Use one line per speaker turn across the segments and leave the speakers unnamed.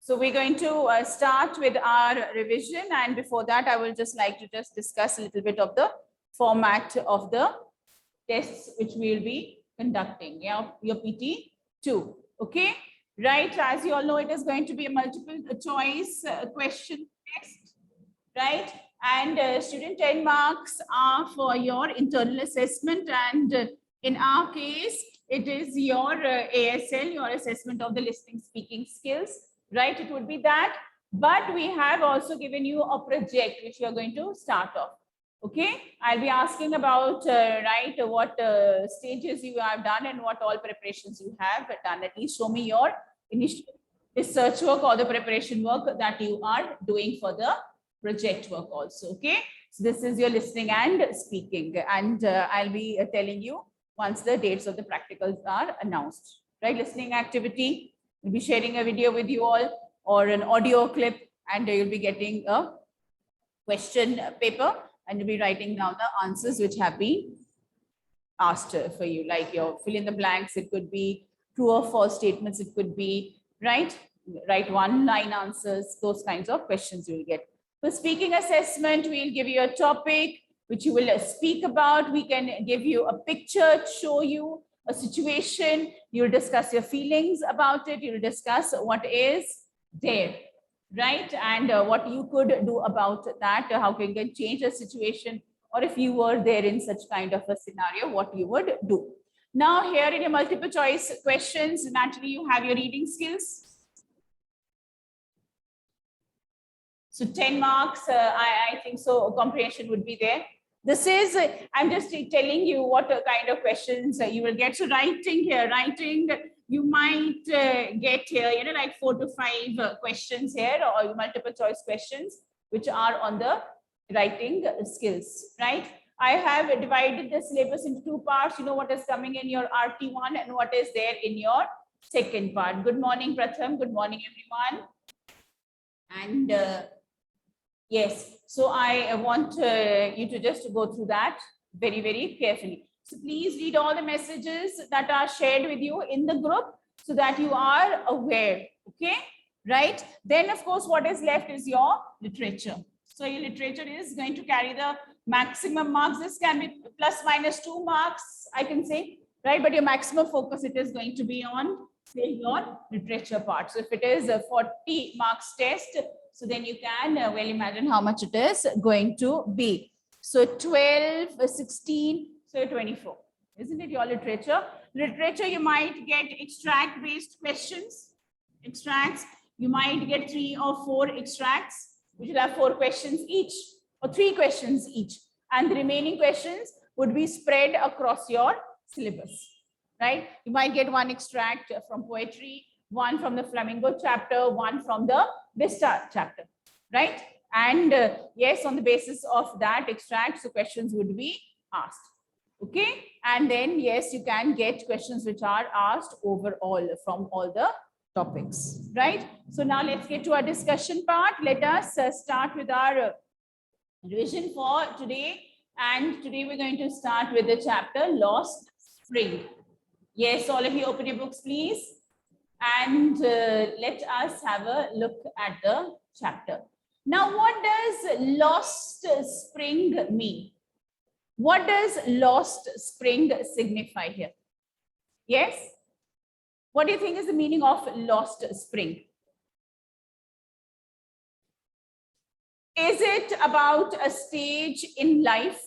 So we're going to start with our revision, and before that I will just like to discuss a little bit of the format of the tests which we will be conducting. Yeah, your PT2. Okay, right, as you all know, it is going to be a multiple choice question test, right? And student 10 marks are for your internal assessment, and in our case it is your ASL, your assessment of the listening speaking skills, right? It would be that, but we have also given you a project which you are going to start off. Okay, I'll be asking about right, what stages you have done and what all preparations you have done. At least show me your initial research work or the preparation work that you are doing for the project work also. Okay, so this is your listening and speaking, and I'll be telling you once the dates of the practicals are announced. Right, listening activity, we'll be sharing a video with you all or an audio clip, and you'll be getting a question paper and you'll be writing down the answers which have been asked for you, like your fill in the blanks. It could be true or false statements, it could be right, write one line answers, those kinds of questions you will get. For speaking assessment, we'll give you a topic which you will speak about. We can give you a picture, show you a situation, you'll discuss your feelings about it, you'll discuss what is there, right? And what you could do about that, how can you change a situation, or if you were there in such kind of a scenario, what you would do. Now here in your multiple choice questions, naturally you have your reading skills. So 10 marks, I think so, comprehension would be there. This is, I'm just telling you what kind of questions you will get. So writing here, writing, you might get here, you know, like 4 to 5 questions here, or multiple choice questions, which are on the writing skills, right? I have divided the syllabus into 2 parts. You know what is coming in your RT1 and what is there in your second part. Good morning, Pratham. Good morning, everyone. And yes, so I want you to just go through that very, very carefully. So please read all the messages that are shared with you in the group so that you are aware, okay? Right? Then, of course, what is left is your literature. So your literature is going to carry the maximum marks. This can be plus minus 2 marks, I can say, right? But your maximum focus, it is going to be on, say, your literature part. So if it is a 40 marks test, so then you can well imagine how much it is going to be. So 12, 16, so 24, isn't it your literature? Literature, you might get extract based questions, extracts. You might get 3 or 4 extracts, which will have 4 questions each or 3 questions each. And the remaining questions would be spread across your syllabus, right? You might get 1 extract from poetry, 1 from the Flamingo chapter, 1 from the Vista chapter, right? And yes, on the basis of that extract, the questions would be asked. Okay, and then yes, you can get questions which are asked overall from all the topics, right? So now let's get to our discussion part. Let us start with our revision for today. And today we're going to start with the chapter Lost Spring. Yes, all of you open your books, please. And let us have a look at the chapter. Now, what does lost spring mean? What does lost spring signify here? Yes? What do you think is the meaning of lost spring? Is it about a stage in life?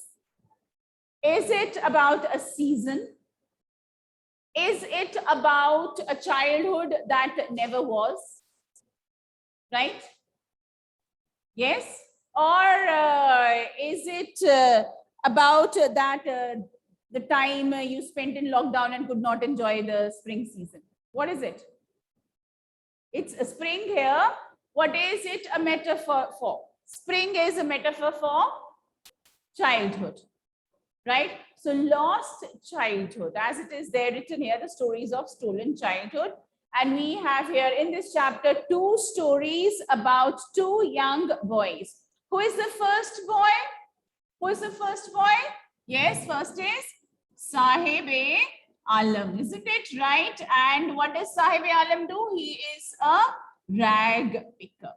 Is it about a season? Is it about a childhood that never was? Right? Yes? Or is it about that the time you spent in lockdown and could not enjoy the spring season? What is it? It's a spring here. What is it a metaphor for? Spring is a metaphor for childhood, right? So lost childhood, as it is there written here, the stories of stolen childhood. And we have here in this chapter 2 stories about 2 young boys. Who is the first boy? Who is the first boy? Yes, first is Sahib-e-Alam, isn't it, right? And what does Sahib-e-Alam do? He is a rag picker.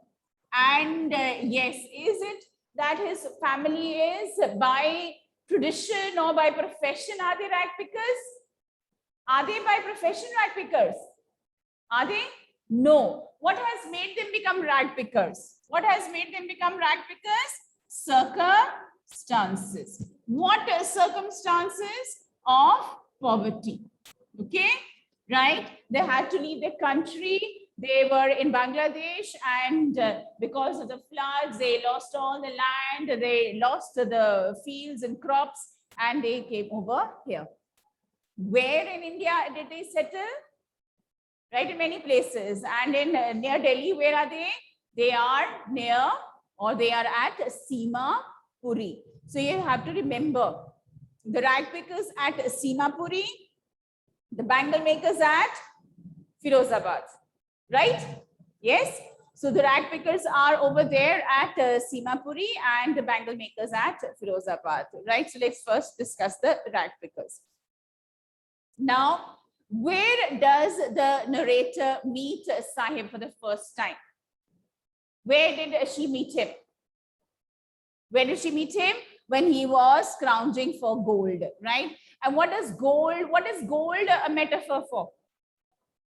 And yes, is it that his family is by tradition or by profession are they rag pickers? Are they by profession rag pickers? Are they? No. What has made them become rag pickers? What has made them become rag pickers? Circumstances. What are circumstances of poverty? Okay, right? They had to leave their country. They were in Bangladesh, and because of the floods, they lost all the land, they lost the fields and crops, and they came over here. Where in India did they settle? Right, in many places. And in near Delhi, where are they? They are near, or they are at Seema Puri. So you have to remember the rag pickers at Seema Puri, the bangle makers at Firozabad, right? Yes. So the rag pickers are over there at Seema Puri and the bangle makers at Firozabad, right? So let's first discuss the rag pickers. Now, where does the narrator meet Sahib for the first time? Where did she meet him? Where did she meet him? When he was scrounging for gold, right? And what is gold a metaphor for?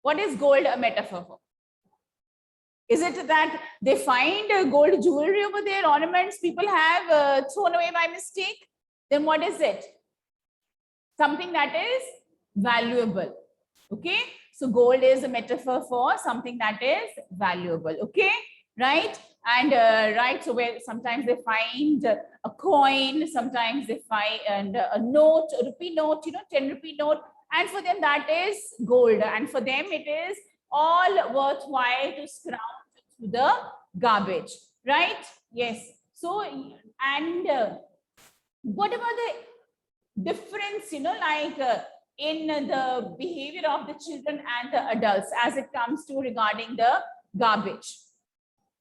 What is gold a metaphor for? Is it that they find gold jewelry over there, ornaments people have thrown away by mistake? Then what is it? Something that is valuable. Okay, so gold is a metaphor for something that is valuable. Okay, right? And right, so where sometimes they find a coin, sometimes they find a note, a rupee note, 10 rupee note, and for them that is gold, and for them it is all worthwhile to scrounge to the garbage, right? Yes. So, and what about the difference, like in the behavior of the children and the adults as it comes to regarding the garbage?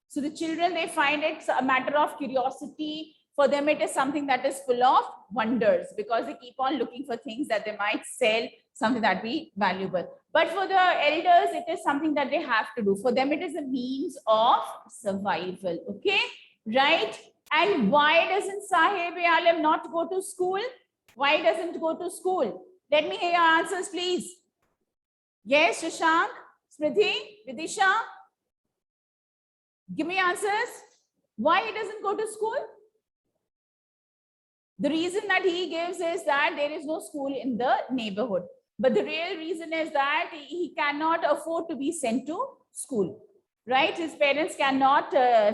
So the children, they find it a matter of curiosity. For them, it is something that is full of wonders because they keep on looking for things that they might sell, something that be valuable. But for the elders, it is something that they have to do. For them, it is a means of survival. Okay, right? And why doesn't Sahib-e-Alam not go to school? Why doesn't go to school? Let me hear your answers, please. Yes, Shashank, Smriti, Vidisha. Give me answers. Why he doesn't go to school? The reason that he gives is that there is no school in the neighborhood. But the real reason is that he cannot afford to be sent to school, right? His parents cannot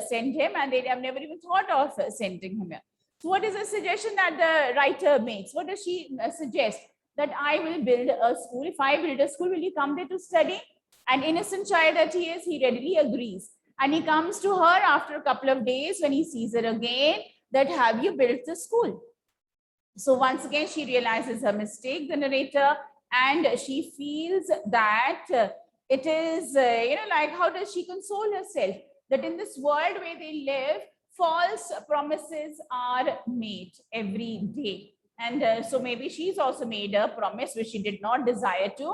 send him, and they have never even thought of sending him here. So what is the suggestion that the writer makes? What does she suggest? That I will build a school. If I build a school, will you come there to study? An innocent child that he is, he readily agrees. And he comes to her after a couple of days when he sees her again, that have you built the school? So once again, she realizes her mistake, the narrator, and she feels that it is, like, how does she console herself? That in this world where they live, false promises are made every day. And so maybe she's also made a promise which she did not desire to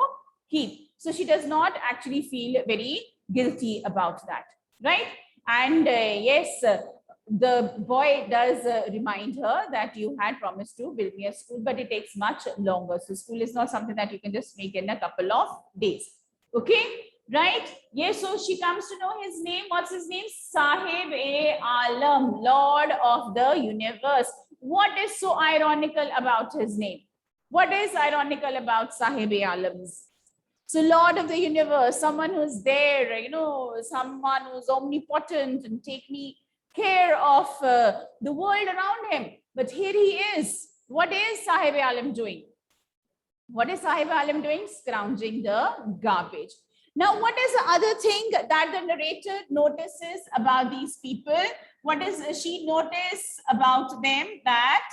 keep. So she does not actually feel very guilty about that, right? And yes, the boy does remind her that you had promised to build me a school, but it takes much longer. So school is not something that you can just make in a couple of days. Okay, right? Yes, so she comes to know his name. What's his name? Sahib-e-Alam, Lord of the Universe. What is so ironical about his name? What is ironical about Sahib-e-Alam's? So Lord of the Universe, someone who's there, someone who's omnipotent and taking care of the world around him. But here he is. What is Sahib-e-Alam doing? What is Sahib-e-Alam doing? Scrounging the garbage. Now, what is the other thing that the narrator notices about these people? What does she notice about them? That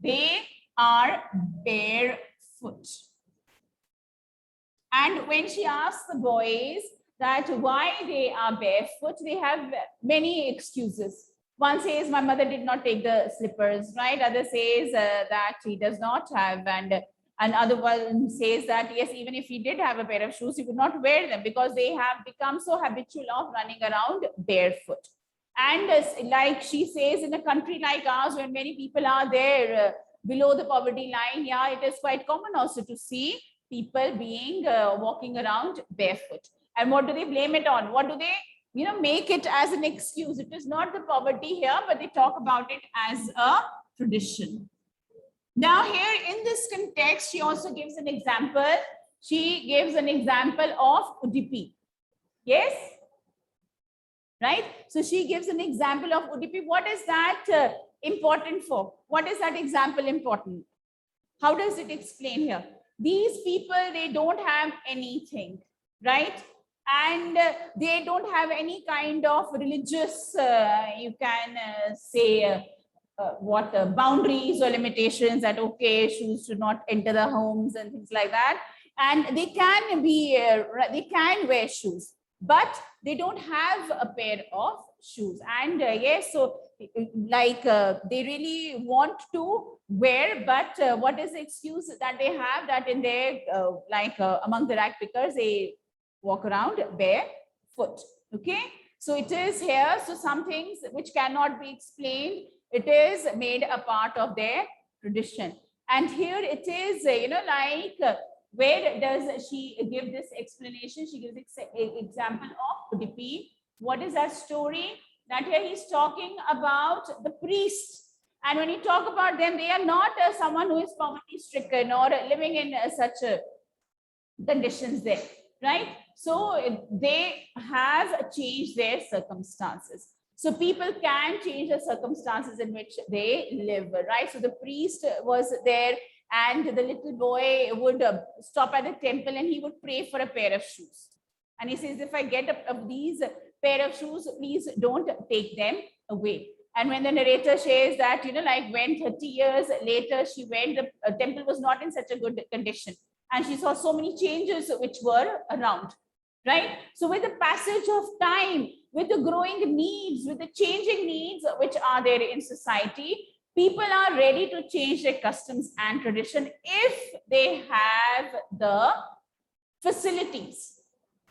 they are barefoot. And when she asks the boys that why they are barefoot, they have many excuses. One says, my mother did not take the slippers, right? Other says that he does not have. And And other one says that, yes, even if he did have a pair of shoes, he would not wear them because they have become so habitual of running around barefoot. And like she says, in a country like ours, when many people are there below the poverty line, yeah, it is quite common also to see people being walking around barefoot. And what do they blame it on? What do they, make it as an excuse? It is not the poverty here, but they talk about it as a tradition. Now here in this context, she also gives an example. She gives an example of Udupi. Yes? Right? So she gives an example of Udupi. What is that important for? What is that example important? How does it explain here? These people, they don't have anything, right? And they don't have any kind of religious, you can say, boundaries or limitations that, okay, shoes should not enter the homes and things like that. And they can be, they can wear shoes, but they don't have a pair of shoes. And yes, so like they really want to wear, but what is the excuse that they have? That in their, among the rag pickers, they walk around barefoot. Okay, so it is here. So some things which cannot be explained, it is made a part of their tradition. And here it is, where does she give this explanation? She gives an example of Udupi. What is that story? That here he's talking about the priests. And when you talk about them, they are not someone who is poverty stricken or living in such conditions there, right? So they have changed their circumstances. So people can change the circumstances in which they live, right? So the priest was there and the little boy would stop at the temple and he would pray for a pair of shoes. And he says, if I get these pair of shoes, please don't take them away. And when the narrator says that, when 30 years later she went, the temple was not in such a good condition. And she saw so many changes which were around, right? So with the passage of time, with the growing needs, with the changing needs which are there in society, people are ready to change their customs and tradition if they have the facilities,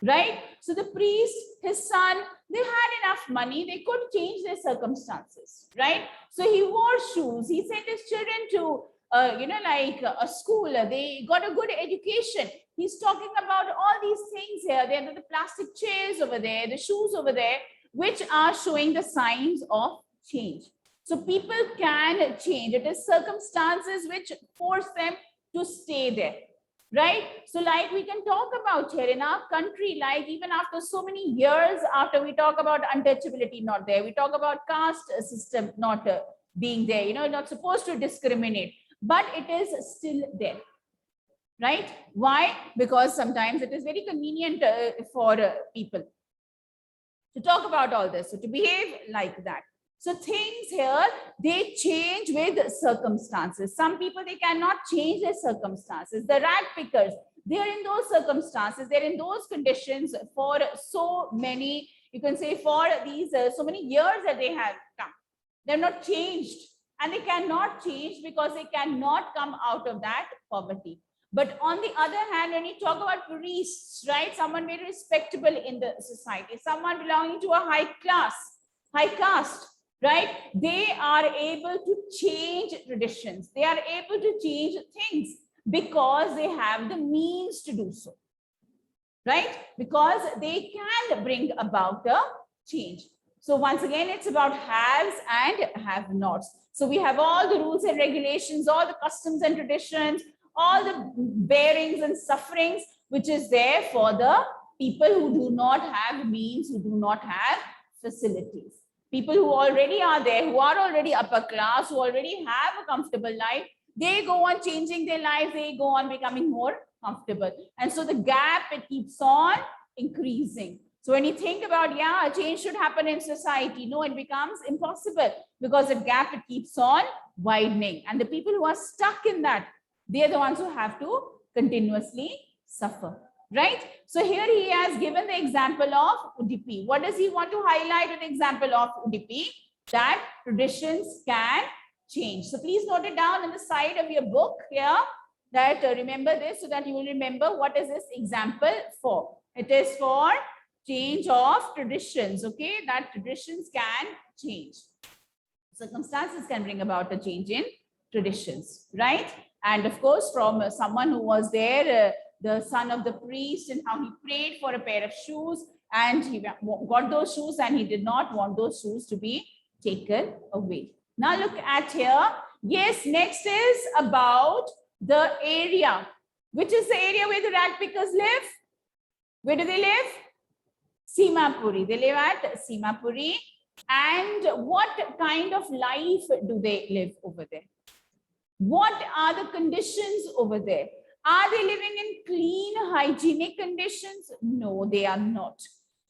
right? So the priest, his son, they had enough money, they could change their circumstances, right? So he wore shoes, he sent his children to a school, they got a good education. He's talking about all these things here. There are the plastic chairs over there, the shoes over there, which are showing the signs of change. So people can change. It is circumstances which force them to stay there, right? So like we can talk about here in our country, like even after so many years, after we talk about untouchability not there, we talk about caste system not being there, not supposed to discriminate, but it is still there. Right? Why? Because sometimes it is very convenient for people to talk about all this, so to behave like that. So things here, they change with circumstances. Some people, they cannot change their circumstances. The rag pickers, they're in those circumstances, they're in those conditions for so many, you can say for these so many years that they have come. They're not changed, and they cannot change because they cannot come out of that poverty. But on the other hand, when you talk about priests, right, someone very respectable in the society, someone belonging to a high caste, right, they are able to change traditions. They are able to change things because they have the means to do so, right? Because they can bring about a change. So once again, it's about haves and have-nots. So we have all the rules and regulations, all the customs and traditions, all the bearings and sufferings, which is there for the people who do not have means, who do not have facilities. People who already are there, who are already upper class, who already have a comfortable life, they go on changing their lives, they go on becoming more comfortable. And so the gap, it keeps on increasing. So when you think about, yeah, a change should happen in society, no, it becomes impossible because the gap, it keeps on widening. And the people who are stuck in that, they are the ones who have to continuously suffer, right? So here he has given the example of Udupi. What does he want to highlight an example of Udupi? That traditions can change. So please note it down on the side of your book here. that remember this so that you will remember what is this example for. It is for change of traditions, okay? That traditions can change. Circumstances can bring about a change in traditions, right? And of course, from someone who was there, the son of the priest, and how he prayed for a pair of shoes, and he got those shoes, and he did not want those shoes to be taken away. Now look at here. Yes, next is about the area. Which is the area where the rag pickers live? Where do they live? Simapuri. They live at Simapuri. And what kind of life do they live over there? What are the conditions over there? Are they living in clean, hygienic conditions? No, they are not,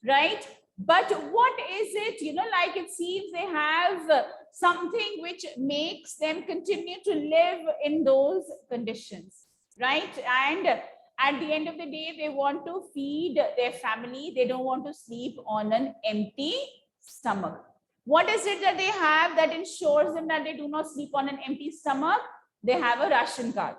right? But what is it, like it seems they have something which makes them continue to live in those conditions, right? And at the end of the day, they want to feed their family. They don't want to sleep on an empty stomach. What is it that they have that ensures them that they do not sleep on an empty stomach? They have a ration card,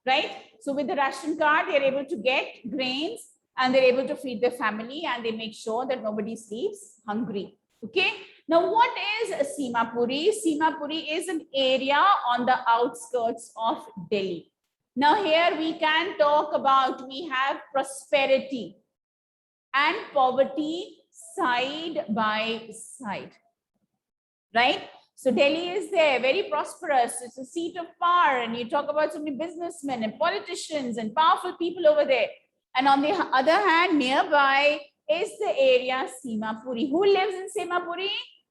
right? So with the ration card, they're able to get grains and they're able to feed their family, and they make sure that nobody sleeps hungry. Okay. Now, what is Simapuri? Simapuri is an area on the outskirts of Delhi. Now, here we can talk about, we have prosperity and poverty side by side, right? So Delhi is there, very prosperous. It's a seat of power, and you talk about so many businessmen and politicians and powerful people over there. And on the other hand, nearby is the area Simapuri. Who lives in Simapuri?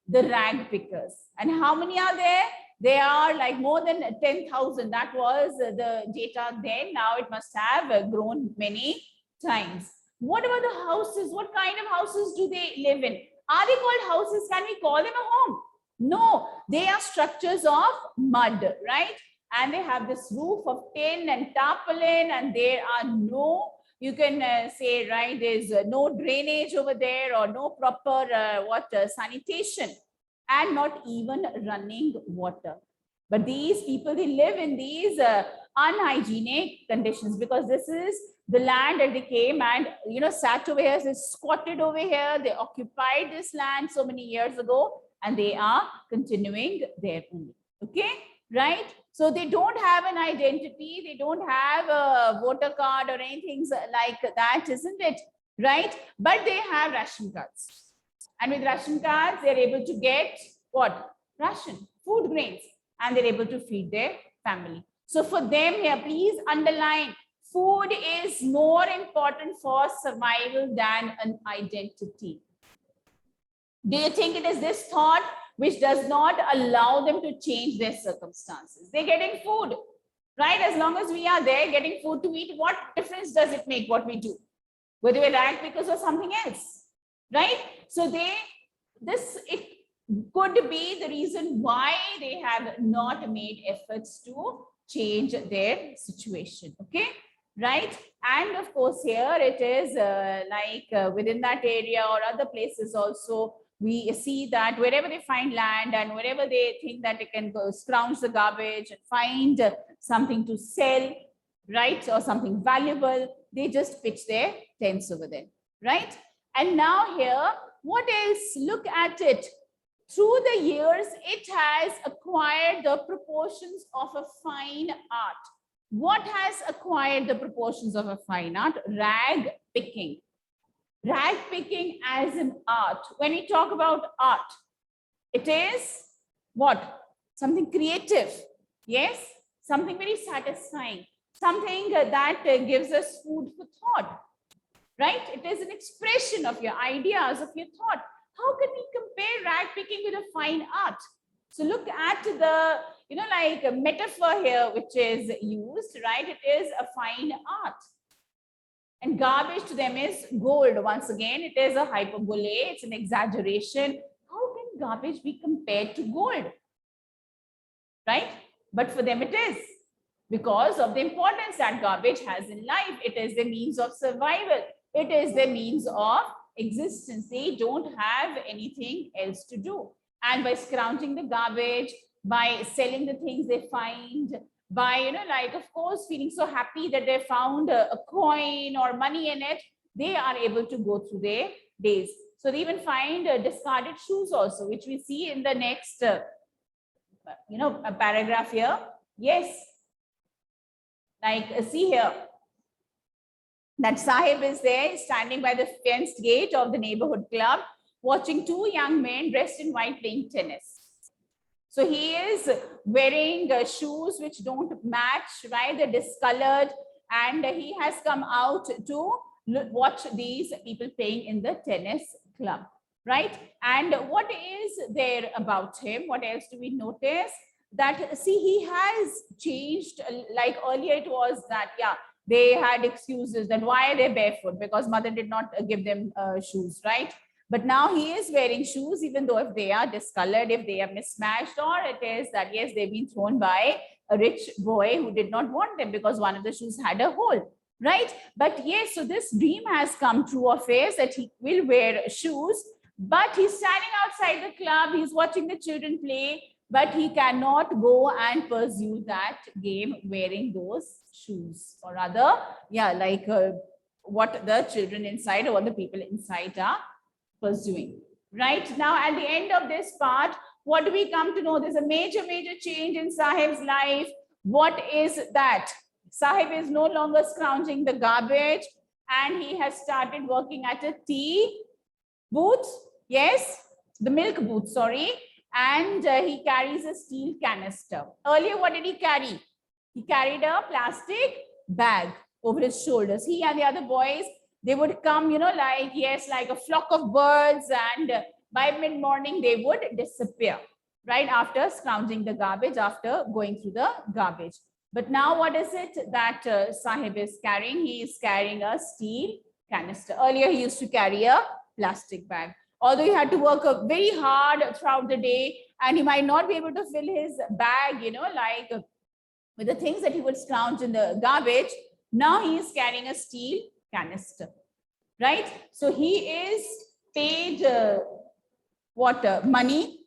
The rag pickers. And how many are there? They are like more than 10,000. That was the data then. Now it must have grown many times. What about the houses? What kind of houses do they live in? Are they called houses? Can we call them a home? No, they are structures of mud, right? And they have this roof of tin and tarpaulin, and there are no, you can say, right, there's no drainage over there, or no proper sanitation, and not even running water. But these people, they live in these unhygienic conditions, because this is the land that they came and, sat over here, they squatted over here, they occupied this land so many years ago, and they are continuing there only. Okay, right? So they don't have an identity, they don't have a voter card or anything like that, isn't it? Right? But they have ration cards. And with ration cards, they're able to get what? Ration, food grains, and they're able to feed their family. So for them here, please underline, food is more important for survival than an identity. Do you think it is this thought which does not allow them to change their circumstances? They're getting food, right? As long as we are there getting food to eat, what difference does it make what we do? Whether we're rag pickers or something else, right? So it could be the reason why they have not made efforts to change their situation, okay? Right? And of course, here it is within that area or other places also, we see that wherever they find land and wherever they think that they can go scrounge the garbage and find something to sell, right, or something valuable, they just pitch their tents over there, right? And now here, what else? Look at it. Through the years, it has acquired the proportions of a fine art. What has acquired the proportions of a fine art? Rag picking. Rag picking as an art. When we talk about art, it is what? Something creative. Yes? Something very satisfying. Something that gives us food for thought. Right? It is an expression of your ideas, of your thought. How can we compare rag picking with a fine art? So look at the, like a metaphor here, which is used, right? It is a fine art. And garbage to them is gold. Once again, it is a hyperbole. It's an exaggeration. How can garbage be compared to gold? Right? But for them it is, because of the importance that garbage has in life. It is the means of survival. It is the means of existence. They don't have anything else to do. And by scrounging the garbage, by selling the things they find, by, like, of course, feeling so happy that they found a coin or money in it, they are able to go through their days. So they even find discarded shoes also, which we see in the next, a paragraph here. Yes, like see here, that Sahib is there standing by the fenced gate of the neighborhood club, watching two young men dressed in white playing tennis. So he is wearing shoes which don't match, right? They're discolored, and he has come out to watch these people playing in the tennis club, right? And what is there about him? What else do we notice? That, see, he has changed. Like earlier it was that, yeah, they had excuses that why are they barefoot, because mother did not give them shoes, right? But now he is wearing shoes, even though if they are discolored, if they are mismatched, or it is that, yes, they've been thrown by a rich boy who did not want them because one of the shoes had a hole, right? But yes, so this dream has come true of his, that he will wear shoes, but he's standing outside the club, he's watching the children play, but he cannot go and pursue that game wearing those shoes, or rather, yeah, like what the children inside or what the people inside are pursuing. Right now, at the end of this part, what do we come to know? There's a major change in Sahib's life. What is that? Sahib is no longer scrounging the garbage, and he has started working at a tea booth. Yes, the milk booth, sorry. And he carries a steel canister. Earlier, what did he carry? He carried a plastic bag over his shoulders. He and the other boys, they would come, like, yes, like a flock of birds, and by mid-morning they would disappear, right, after scrounging the garbage, after going through the garbage. But now what is it that Sahib is carrying? He is carrying a steel canister. Earlier he used to carry a plastic bag. Although he had to work very hard throughout the day, and he might not be able to fill his bag, like with the things that he would scrounge in the garbage, now he is carrying a steel canister, right? So he is paid money,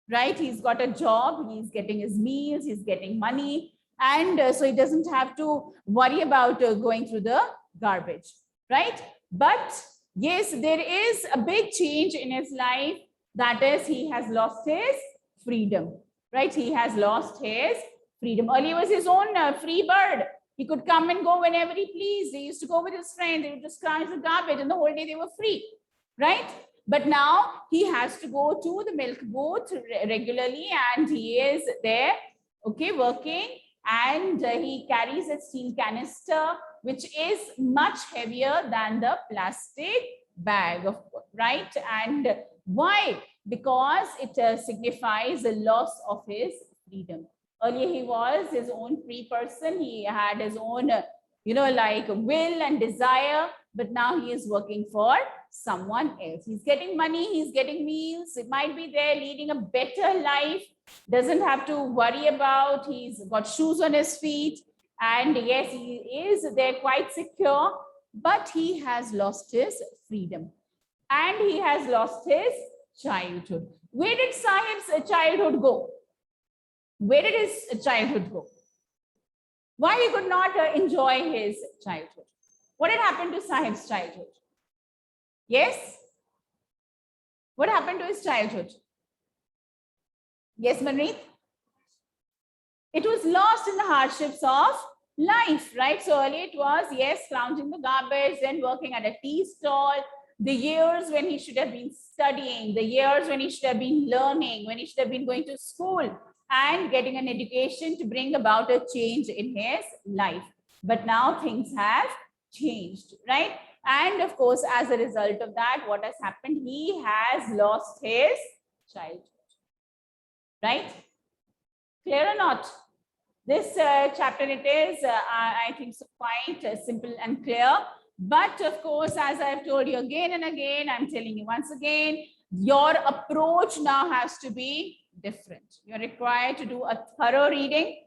right? He's got a job, he's getting his meals, he's getting money, and so he doesn't have to worry about going through the garbage, right? But yes, there is a big change in his life. That is, he has lost his freedom, right? He has lost his freedom. Earlier he was his own free bird. He could come and go whenever he pleased. He used to go with his friends. They would just scrounge the garbage, and the whole day they were free, right? But now he has to go to the milk booth regularly, and he is there, okay, working, and he carries a steel canister, which is much heavier than the plastic bag, right? And why? Because it signifies the loss of his freedom. Earlier he was his own free person. He had his own, like will and desire, but now he is working for someone else. He's getting money, he's getting meals. It might be there leading a better life. Doesn't have to worry about, he's got shoes on his feet. And yes, he is there quite secure, but he has lost his freedom. And he has lost his childhood. Where did Sahib's childhood go? Where did his childhood go? Why he could not enjoy his childhood? What had happened to Sahib's childhood? Yes? What happened to his childhood? Yes, Manpreet? It was lost in the hardships of life, right? So earlier it was, yes, scrounging the garbage, then working at a tea stall, the years when he should have been studying, the years when he should have been learning, when he should have been going to school and getting an education to bring about a change in his life. But now things have changed, right? And of course, as a result of that, what has happened? He has lost his childhood, right? Clear or not? This chapter, it is, I think, so quite simple and clear. But of course, as I've told you again and again, I'm telling you once again, your approach now has to be different. You're required to do a thorough reading.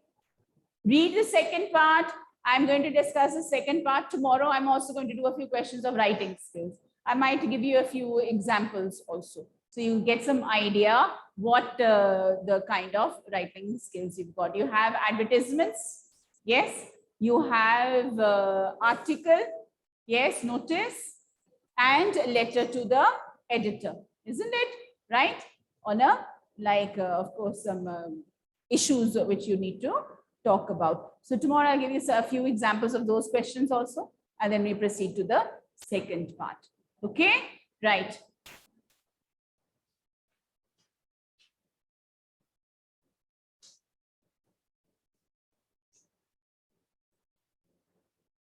Read the second part. I'm going to discuss the second part tomorrow. I'm also going to do a few questions of writing skills. I might give you a few examples also, so you get some idea what the kind of writing skills you've got. You have advertisements. Yes, you have article, yes, notice, and letter to the editor, isn't it? Right? On a, like, of course, some issues which you need to talk about. So tomorrow I'll give you a few examples of those questions also, and then we proceed to the second part. Okay, right.